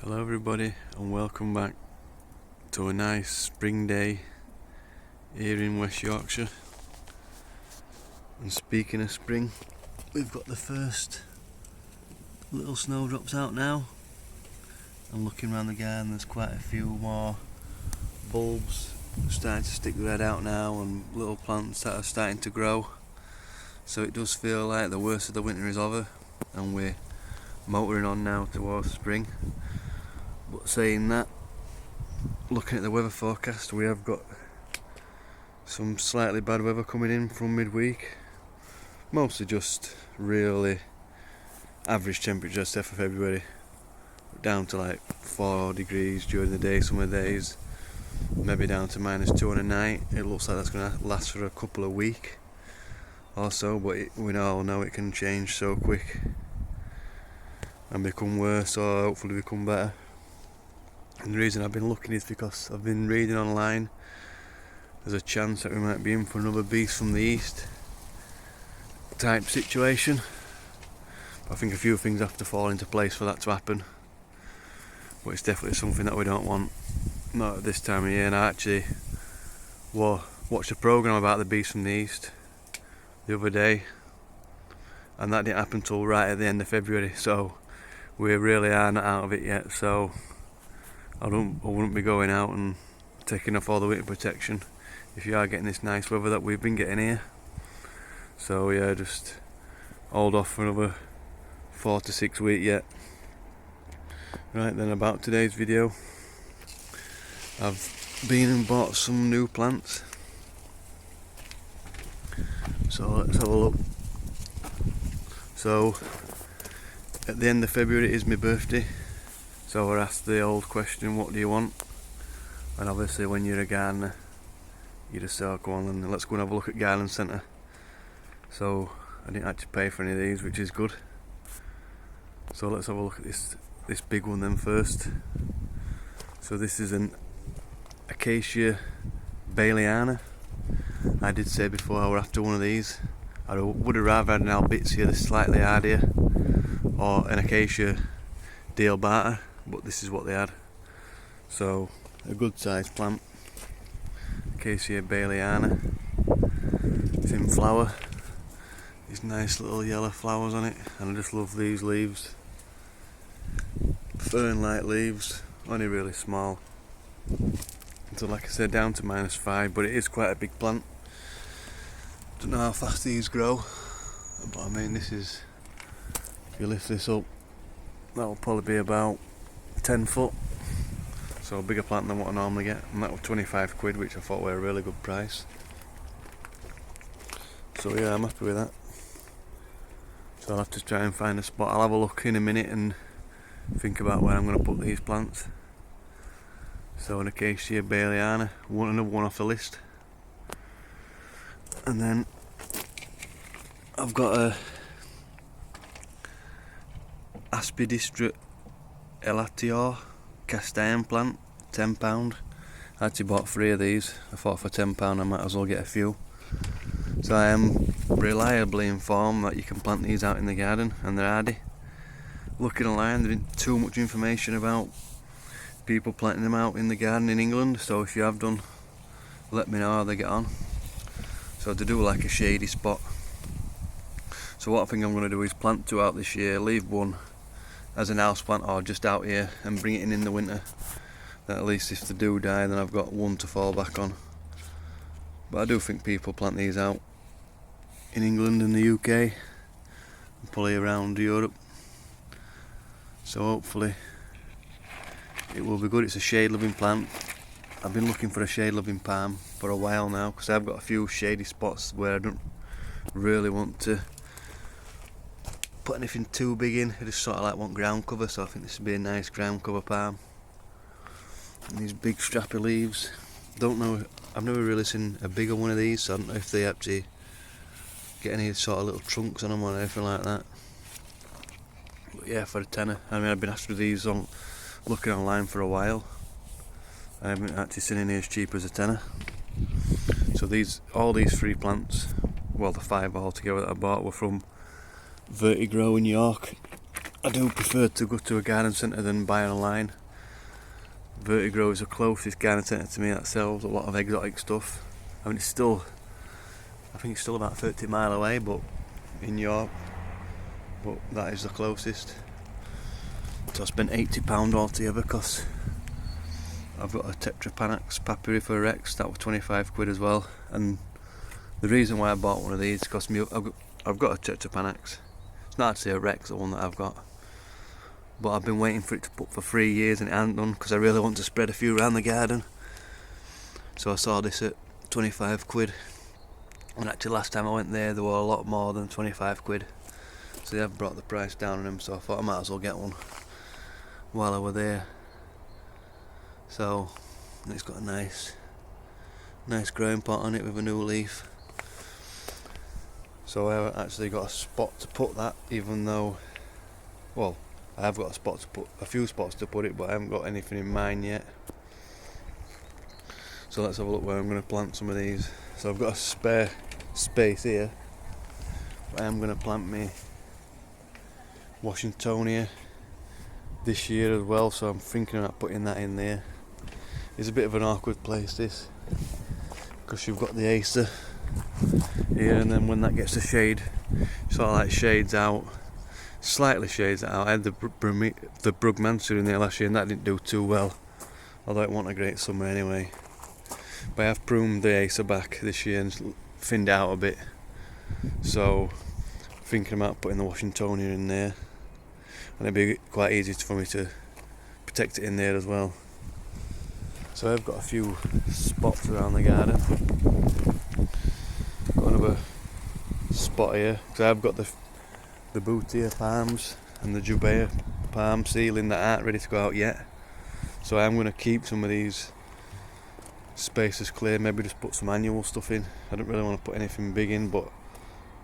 Hello everybody and welcome back to a nice spring day here in West Yorkshire. And speaking of spring, we've got the first little snowdrops out now. I'm looking around the garden, there's quite a few more bulbs starting to stick their head out now and little plants that are starting to grow. So it does feel like the worst of the winter is over and we're motoring on now towards spring. But saying that, looking at the weather forecast, we have got some slightly bad weather coming in from midweek. Mostly just really average temperature except for February. Down to like 4 degrees during the day some of the days. Maybe down to -2 on a night. It looks like that's going to last for a couple of weeks or so, but we all know it can change so quick and become worse or hopefully become better. And the reason I've been looking is because I've been reading online there's a chance that we might be in for another beast from the east type situation. But I think a few things have to fall into place for that to happen. But it's definitely something that we don't want, not at this time of year. And I actually watched a programme about the beast from the east the other day, and that didn't happen till right at the end of February, so we really are not out of it yet. So I wouldn't be going out and taking off all the winter protection if you are getting this nice weather that we've been getting here. So yeah, just hold off for another 4 to 6 weeks yet. Right then, about today's video, I've been and bought some new plants. So let's have a look. So at the end of February is my birthday. So we're asked the old question, what do you want? And obviously when you're a gardener, you just say, oh, go on and let's go and have a look at garden centre. So I didn't actually pay for any of these, which is good. So let's have a look at this big one then first. So this is an acacia Baileyana. I did say before I were after one of these. I would have rather had an albizia that's slightly hardier or an acacia dealbata, but this is what they had. So a good sized plant, acacia Baileyana. It's in flower. These nice little yellow flowers on it, and I just love these leaves. Fern-like leaves, only really small. So like I said, down to -5, but it is quite a big plant. Don't know how fast these grow, but I mean this is, if you lift this up, that'll probably be about 10 foot. So a bigger plant than what I normally get, and that was 25 quid, which I thought were a really good price. So yeah, I'm happy with that. So I'll have to try and find a spot. I'll have a look in a minute and think about where I'm going to put these plants. So an acacia Baileyana, another one off the list. And then I've got a Aspidistra elatior cast iron plant, £10. I actually bought 3 of these. I thought for £10 I might as well get a few. So I am reliably informed that you can plant these out in the garden and they're hardy. Looking online, there isn't too much information about people planting them out in the garden in England, so if you have done, let me know how they get on. So to do like a shady spot. So what I think I'm going to do is plant 2 out this year, leave one as an house plant or just out here and bring it in the winter. Then at least if they do die, then I've got one to fall back on. But I do think people plant these out in England and the UK and probably around Europe. So hopefully it will be good. It's a shade loving plant. I've been looking for a shade loving palm for a while now because I've got a few shady spots where I don't really want to put anything too big in. I just sort of like want ground cover, so I think this would be a nice ground cover palm. And these big strappy leaves. Don't know, I've never really seen a bigger one of these, so I don't know if they actually get any sort of little trunks on them or anything like that. But yeah, for a tenner. I mean, I've been after these looking online for a while. I haven't actually seen any as cheap as a tenner. So all these 3 plants, well the 5 altogether that I bought, were from Vertigrow in York. I do prefer to go to a garden centre than buy online. Vertigrow is the closest garden centre to me that sells a lot of exotic stuff. I mean, I think it's still about 30 mile away, but in York, but that is the closest. So I spent £80 altogether because I've got a Tetrapanax Papyrifer Rex, that was 25 quid as well. And the reason why I bought one of these cost me, I've got a Tetrapanax. It's not actually a Rex, the one that I've got, but I've been waiting for it to put for 3 years and it hasn't done because I really want to spread a few around the garden. So I saw this at 25 quid, and actually last time I went there they were a lot more than 25 quid. So they have brought the price down on them, so I thought I might as well get one while I were there. So it's got a nice growing pot on it with a new leaf. So I haven't actually got a spot to put that, even though, well, I have got a few spots to put it, but I haven't got anything in mind yet. So let's have a look where I'm going to plant some of these. So I've got a spare space here, but I am going to plant me Washingtonia this year as well, so I'm thinking about putting that in there. It's a bit of an awkward place this, because you've got the acacia here, and then when that gets the shade, sort of like shades out, slightly shades out. I had the Brugmansia in there last year and that didn't do too well, although it wasn't a great summer anyway. But I have pruned the acacia back this year and thinned it out a bit, so thinking about putting the Washingtonia in there, and it'd be quite easy for me to protect it in there as well. So I've got a few spots around the garden. Got another spot here because I've got the Boutia palms and the Jubea palm seedling that aren't ready to go out yet. So I'm going to keep some of these spaces clear, maybe just put some annual stuff in. I don't really want to put anything big in, but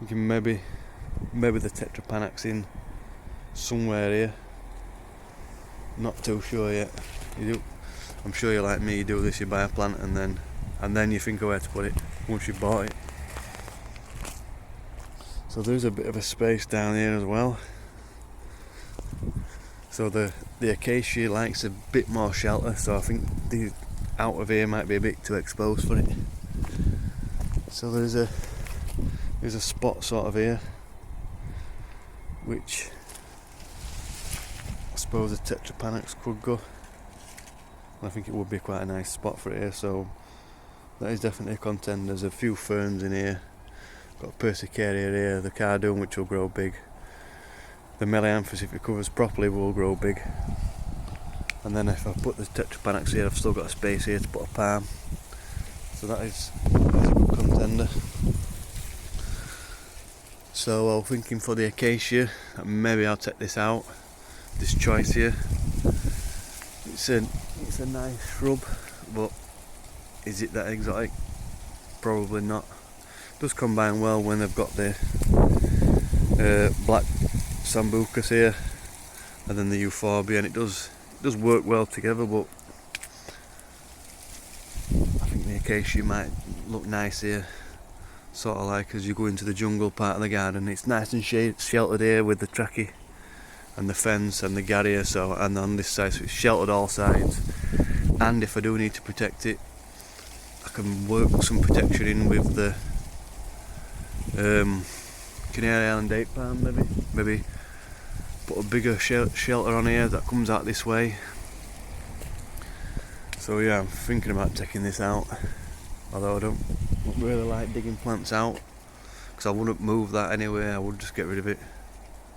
I'm thinking maybe the Tetrapanax in somewhere here. Not too sure yet. I'm sure you're like me, you do this, you buy a plant and then you think of where to put it once you've bought it. So there's a bit of a space down here as well. So the acacia likes a bit more shelter, so I think the out of here might be a bit too exposed for it. So there's a spot sort of here, which I suppose the Tetrapanax could go. I think it would be quite a nice spot for it here, so that is definitely a contender. There's a few ferns in here. Got Persicaria here, the Cardoon, which will grow big. The Melianthus, if it covers properly, will grow big. And then if I put the Tetrapanax here, I've still got a space here to put a palm. So that is a good contender. So I was thinking for the acacia, maybe I'll take this out, this choice here. It's a nice shrub, but is it that exotic? Probably not. It does combine well when they've got the black sambucus here and then the euphorbia, and it does work well together, but I think the acacia might look nice here, sort of like as you go into the jungle part of the garden. It's nice and sheltered here with the trachea and the fence and the garrier, so, and on this side, so it's sheltered all sides. And if I do need to protect it, I can work some protection in with the Canary Island date palm, maybe put a bigger shelter on here that comes out this way. So yeah, I'm thinking about taking this out, although I don't really like digging plants out, because I wouldn't move that anyway. I would just get rid of it,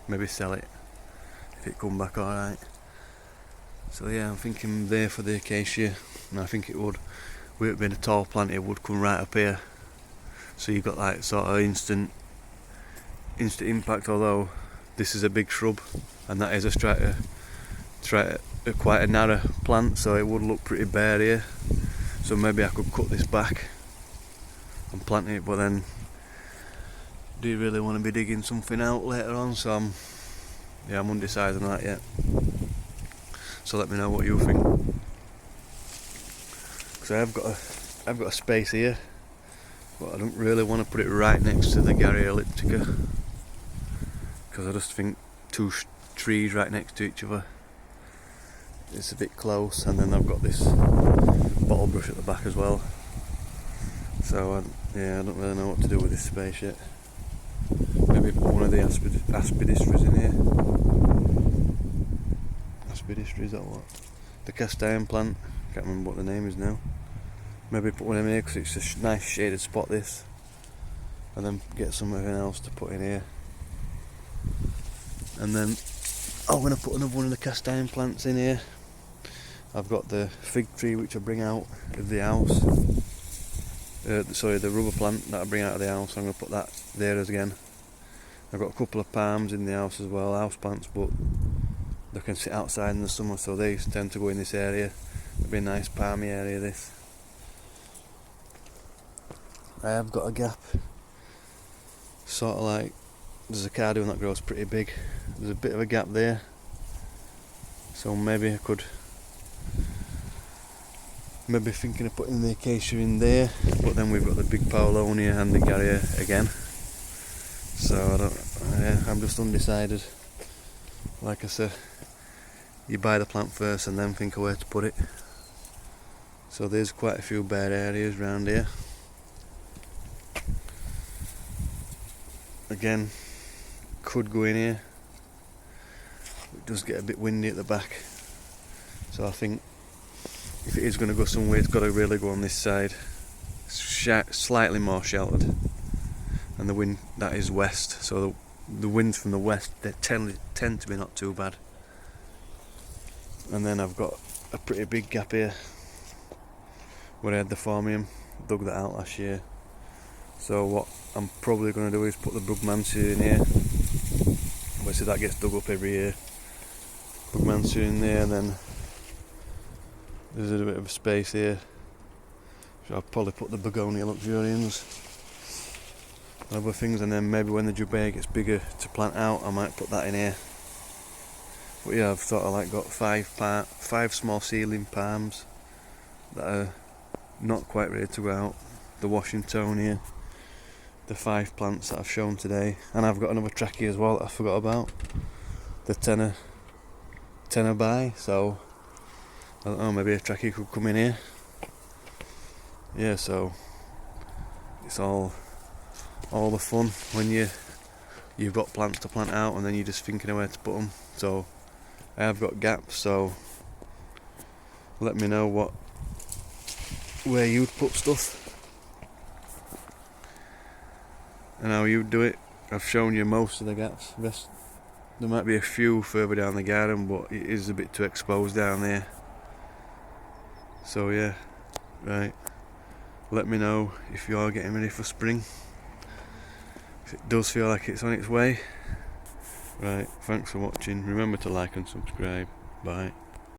maybe sell it if it come back alright. So yeah, I'm thinking there for the acacia, and I think it would, with it being a tall plant, it would come right up here. So you've got like sort of instant impact, although this is a big shrub and that is quite a narrow plant, so it would look pretty bare here. So maybe I could cut this back and plant it, but then do you really want to be digging something out later on? So I'm undecided on that yet. So let me know what you think. Because I've got a space here, but I don't really want to put it right next to the Garrya elliptica, because I just think too trees right next to each other. It's a bit close, and then I've got this bottle brush at the back as well. So yeah, I don't really know what to do with this space yet. Maybe put one of the aspidistras in here. Aspidistra, is that what? The cast iron plant, can't remember what the name is now. Maybe put one in here because it's a nice shaded spot this. And then get something else to put in here. And then I'm going to put another one of the cast iron plants in here. I've got the fig tree which I bring out of the house. Sorry, the rubber plant that I bring out of the house. I'm going to put that there as again. I've got a couple of palms in the house as well, house plants, but they can sit outside in the summer, so they tend to go in this area. It'll be a nice palmy area this. I have got a gap, sort of like there's a cardium that grows pretty big. There's a bit of a gap there, so maybe I could thinking of putting the acacia in there, but then we've got the big paolonia and the garrier again. So I'm just undecided. Like I said, you buy the plant first and then think of where to put it. So there's quite a few bare areas around here. Again, could go in here. It does get a bit windy at the back, so I think if it is going to go somewhere, it's got to really go on this side. It's slightly more sheltered, and the wind that is west, so the winds from the west, they tend to be not too bad. And then I've got a pretty big gap here where I had the formium, dug that out last year. So what I'm probably going to do is put the brugmansia in here. Obviously that gets dug up every year. Brugmansia in there, and then there's a bit of a space here. So I'll probably put the begonia luxurians and other things, and then maybe when the jubea gets bigger to plant out, I might put that in here. But yeah, I've sort of like got five small seedling palms that are not quite ready to go out. The Washingtonia, the 5 plants that I've shown today, and I've got another trachea as well that I forgot about, the Tetrapanax. So I don't know, maybe a trachea could come in here. Yeah, so it's all the fun when you've got plants to plant out and then you're just thinking of where to put them. So I have got gaps, so let me know where you'd put stuff and how you'd do it. I've shown you most of the gaps. There might be a few further down the garden, but it is a bit too exposed down there. So yeah, right. Let me know if you are getting ready for spring. If it does feel like it's on its way. Right, thanks for watching. Remember to like and subscribe. Bye.